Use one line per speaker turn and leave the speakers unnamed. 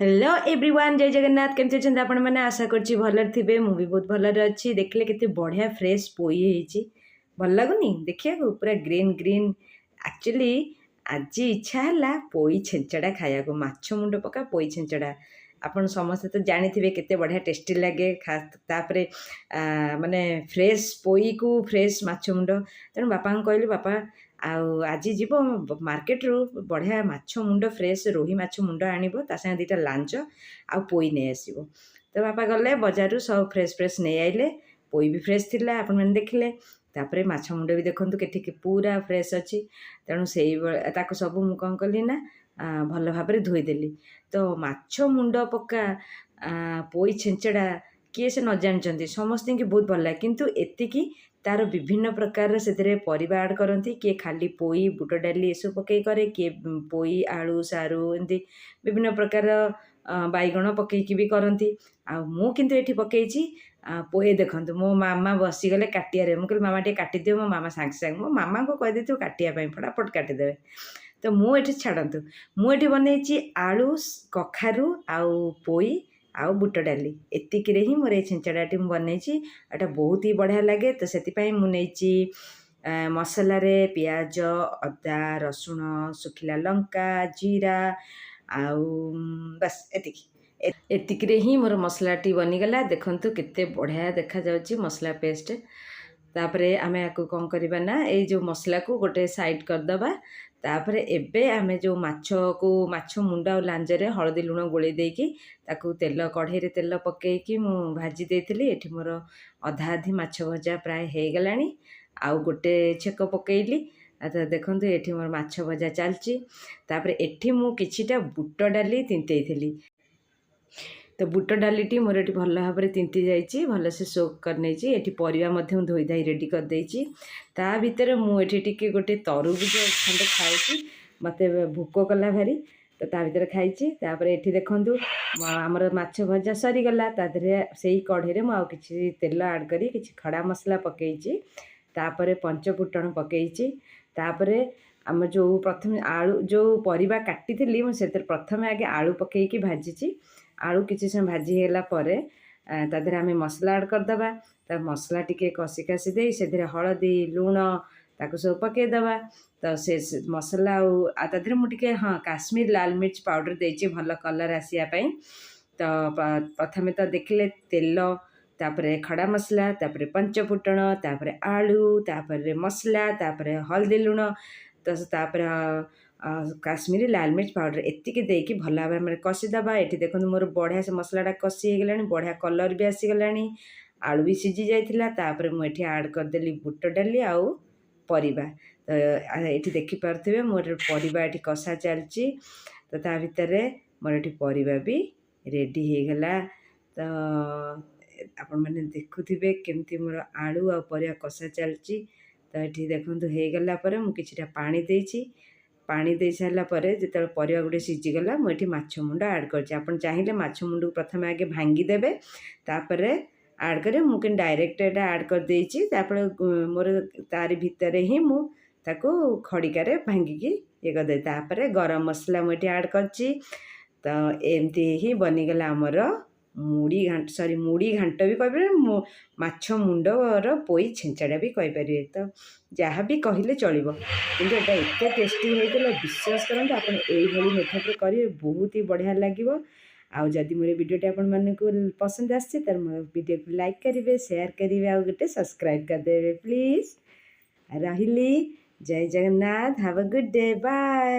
Hello everyone जय जगन्नाथ केमती अच्छा आपण मैंने आशा करछि भलर थिबे मु भी बहुत भलर अच्छी देखले केते बढ़िया फ्रेश पोई हेछि भल लागुनी देखिया को पूरा ग्रीन ग्रीन एक्चुअली आज इच्छा हला पोई छेंचड़ा खाया को माछ मुंड पका पोई छेंचड़ा आपण समस्त तो जानी थिबे केते बढ़िया टेस्टी लागे खास तापरे माने फ्रेश पोई को फ्रेश माछ मुंड तेणु बापा कहली बापा आज जीव मार्केट रू बढ़िया माछ मुंड फ्रेश रोही माछ मुंड आनिबो ता संगे दीटा लांच आ पोई नहीं आसीबो तो बापा गले बाजार रू सब फ्रेश फ्रेश नहीं आइले पोई भी फ्रेश थिला आपण मैंने देखले तापरे माछ मुंड भी देखंतु केठी पूरा फ्रेश अछि तेणु सेई ताको सब मु कौन कली ना भल भाबरे धोई देली तो माछ मुंड पक्का पोई छेंचड़ा किए से न जानचंती समस्त की बहुत भल लागे किंतु एतिकी तार विभिन्न प्रकार से परिवा ऐड करती किए खाली पोई बुट डाली एसब पकई करे किए पोई आलू सारू एमती विभिन्न प्रकार बैगण पकईकी भी करती आ मु किंतु एठी पकईची पोई देखंतु मो मामा बसीगले काटियारे मुझे मामा टे काटिदियो मो मामा सांगे सांगे मो मामा को कह देथियो काटिया पई फटाफट काटिदेवे तो मुझे छाड़तु मुझे बनई आलू कखारू आउ पोई आउ बुट डाली एतिक ही मोर ये छेंचड़ाटी बनई एटा बहुत ही बढ़िया लगे तो से मुझे मसला रे पियाज अदा रसुण सुखिला लंका जीरा आउ बस एतिक ही मोर मसलाटी बनीगला देखंतु केते बढ़िया देखा जाउची मसला पेस्ट तापरे आमे आकु कौन करबा ना ए जो मसला को गोटे साइड कर दबा तापरे एबे आमे जो माछ को माछ मुंडा और लांजरे हळदी लुण गोळी देकी ताकू तेल कढ़ई रे तेल पकेकी मु भाजी देथिली एठी मोर अधा आधी माछ भजा प्राय हे गलानी आउ गोटे छेक पकेइली तो देखंतु एठी मोर माछ भजा चलची तापरे एठी मु किछिटा बुट डाली तिंतेइथिली तो बुट डालीटी मोर ये भल भाव में तिंती जाइए भल से सोक कर नहीं ये परिवा धोई धाई रेडी कर देची ता भितर मुझे टी गोटे तरबुज खंडे खाई मत भोक कला भारी तो ता भर खाई ये देखु आमर माछ भजा सरीगला तादे से कढ़ई में कि तेल आड करी कि खड़ा मसला पकईची तापर पंचफुटण पकईची तापर आम जो प्रथम आलू जो परिवा काटी मुझे प्रथम आगे आलू पकईकी भाजी आलू किसी समय भाजी होला परे तादे आम मसला ऐड करदे ता मसला टिके कषि कासी दे से हलदी लुण ताको सब पकईदबा तो से मसला आदे मुझे हाँ काश्मीर लाल मिर्च पाउडर देची भल कलर आसापी तो प्रथमे तो देखले तेल तापरे खड़ा मसला तापरे पंचफुटण तापरे आलू तापरे मसला तापरे हल्दी लुण तो तापरे काश्मीरी लाल मिर्च पाउडर एतिकी देकी भल भाव में कषिदबा ये देखो मोर बढ़िया से मसलाटा कषि हो गला बढ़िया कलर भी आसीगला आलू भी सिझी जाता मुझे आड करदेली बुट डाली आउ परिबा तो ये देखिपे मोर परिबा ये कषा चलची तो ता भितर मोर ये परिबा भी रेडी हो गला तो आपण मैंने देखुवे केमती मोर आलू आ परिबा कषा चलची तो ये देखो हो गला मुझे पानी देची पानी दे सारा जो परिवा गुटे सीझीगला मुझे माछ मुंड आड कर चाहिए माछ मुंड को प्रथम आगे भांगीदेवे तापर आड करे मुझे डायरेक्ट एटा आड कर देची मोर तारी भितर ही मुझे खड़िकार भांगिकी ये करदे तापर गरम मसला मुझे आड करची तो एमती ही बनीगला आमर मुड़ी घाट सॉरी मुड़ी घाट भी कह माछ मुंडर पोई छेंचड़ा भी कहींपर तो जहाँ भी कहले चलो कि एत टेस्टी होता विश्वास करूँ आप मेथड करेंगे बहुत ही बढ़िया लगे आउ जदि मोर वीडियोटी आपण पसंद आसी तर मोर वीडियो को लाइक करेंगे शेयर करेंगे आउ गोटे सब्सक्राइब करदे प्लीज रही जय Jagannath have a good day bye.